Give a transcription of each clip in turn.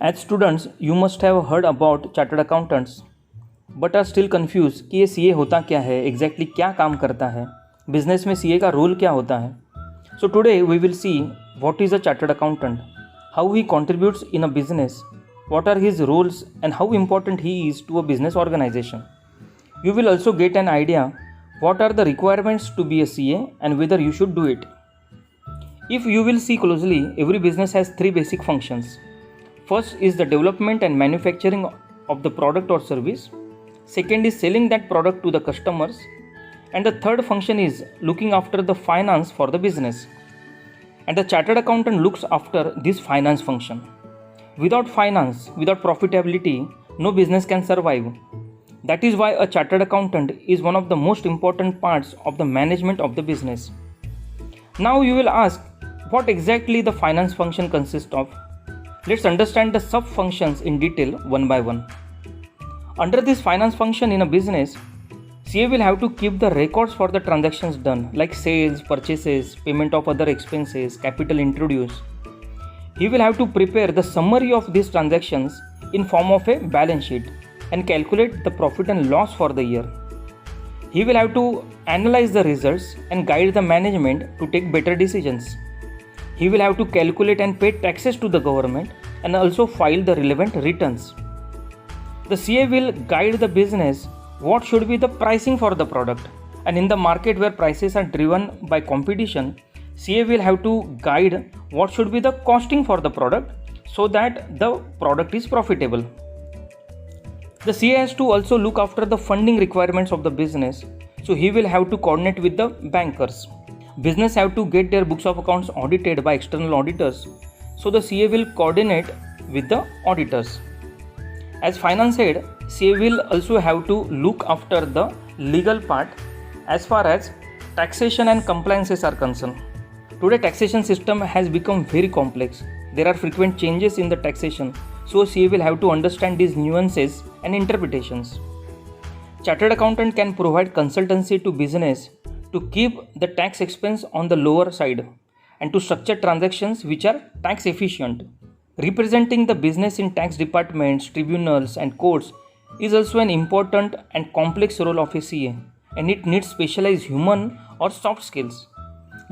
As students, you must have heard about chartered accountants, but are still confused कि ये CA होता क्या है, exactly क्या काम करता है, बिजनेस में CA का रोल क्या होता है. So today we will see what is a chartered accountant, how he contributes in a business, what are his roles and how important he is to a business organization. You will also get an idea what are the requirements to be a CA and whether you should do it. If you will see closely, every business has three basic functions. First is the development and manufacturing of the product or service. Second is selling that product to the customers. And the third function is looking after the finance for the business. And the chartered accountant looks after this finance function. Without finance, without profitability, no business can survive. That is why a chartered accountant is one of the most important parts of the management of the business. Now you will ask, what exactly the finance function consists of? Let's understand the sub-functions in detail one by one. Under this finance function in a business, CA will have to keep the records for the transactions done like sales, purchases, payment of other expenses, capital introduced. He will have to prepare the summary of these transactions in form of a balance sheet and calculate the profit and loss for the year. He will have to analyze the results and guide the management to take better decisions. He will have to calculate and pay taxes to the government and also file the relevant returns. The CA will guide the business what should be the pricing for the product, and in the market where prices are driven by competition, CA will have to guide what should be the costing for the product so that the product is profitable. The CA has to also look after the funding requirements of the business, so he will have to coordinate with the bankers. Business have to get their books of accounts audited by external auditors, so the CA will coordinate with the auditors. As finance head, CA will also have to look after the legal part as far as taxation and compliances are concerned. Today taxation system has become very complex. There are frequent changes in the taxation, so CA will have to understand these nuances and interpretations. Chartered accountant can provide consultancy to business to keep the tax expense on the lower side and to structure transactions which are tax efficient. Representing the business in tax departments, tribunals and courts is also an important and complex role of a CA, and it needs specialized human or soft skills.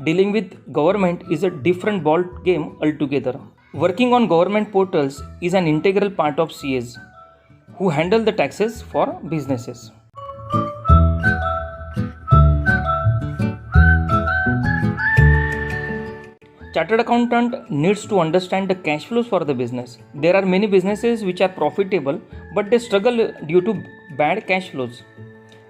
Dealing with government is a different ball game altogether. Working on government portals is an integral part of CAs who handle the taxes for businesses. Chartered accountant needs to understand the cash flows for the business. There are many businesses which are profitable but they struggle due to bad cash flows.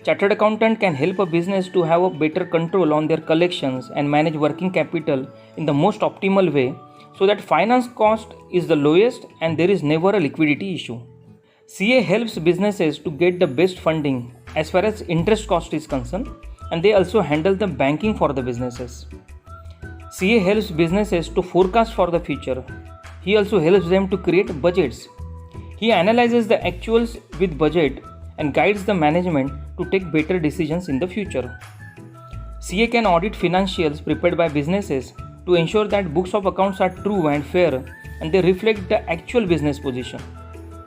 Chartered accountant can help a business to have a better control on their collections and manage working capital in the most optimal way so that finance cost is the lowest and there is never a liquidity issue. CA helps businesses to get the best funding as far as interest cost is concerned, and they also handle the banking for the businesses. CA helps businesses to forecast for the future. He also helps them to create budgets. He analyzes the actuals with budget and guides the management to take better decisions in the future. CA can audit financials prepared by businesses to ensure that books of accounts are true and fair and they reflect the actual business position.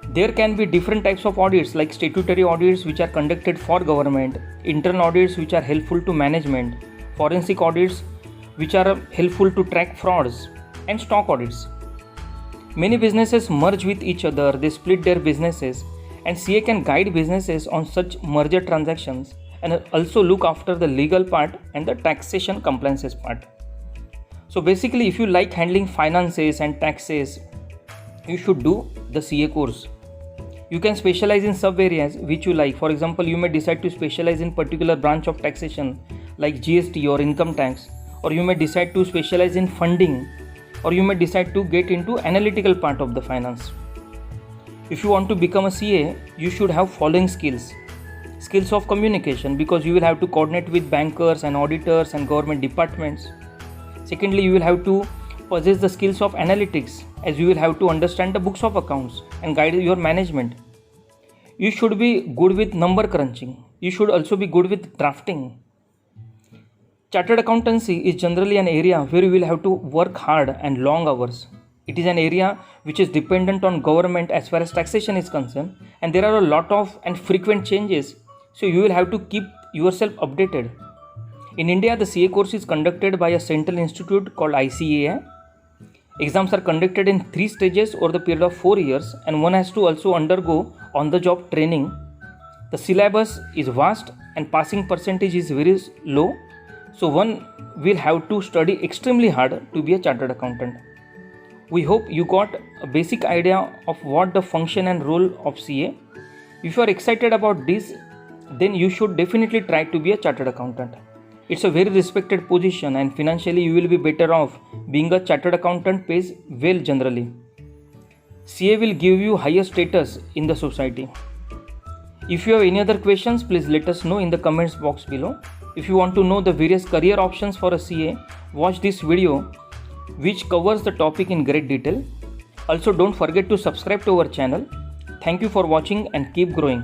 There can be different types of audits like statutory audits which are conducted for government, internal audits which are helpful to management, forensic audits which are helpful to track frauds, and stock audits. Many businesses merge with each other, they split their businesses, and CA can guide businesses on such merger transactions and also look after the legal part and the taxation compliances part. So basically, if you like handling finances and taxes, you should do the CA course. You can specialize in sub areas which you like. For example, you may decide to specialize in particular branch of taxation like GST or income tax, or you may decide to specialize in funding, or you may decide to get into analytical part of the finance. If you want to become a CA, you should have following skills. Skills of communication, because you will have to coordinate with bankers and auditors and government departments. Secondly, you will have to possess the skills of analytics, as you will have to understand the books of accounts and guide your management. You should be good with number crunching. You should also be good with drafting. Chartered accountancy is generally an area where you will have to work hard and long hours. It is an area which is dependent on government as far as taxation is concerned, and there are a lot of and frequent changes. So you will have to keep yourself updated. In India, the CA course is conducted by a central institute called ICAI. Exams are conducted in 3 stages over the period of 4 years, and one has to also undergo on-the-job training. The syllabus is vast and passing percentage is very low, so one will have to study extremely hard to be a chartered accountant. We hope you got a basic idea of what the function and role of CA. If you are excited about this, then you should definitely try to be a chartered accountant. It's a very respected position, and financially you will be better off. Being a chartered accountant pays well generally. CA will give you higher status in the society. If you have any other questions, please let us know in the comments box below. If you want to know the various career options for a CA, watch this video which covers the topic in great detail. Also, don't forget to subscribe to our channel. Thank you for watching and keep growing.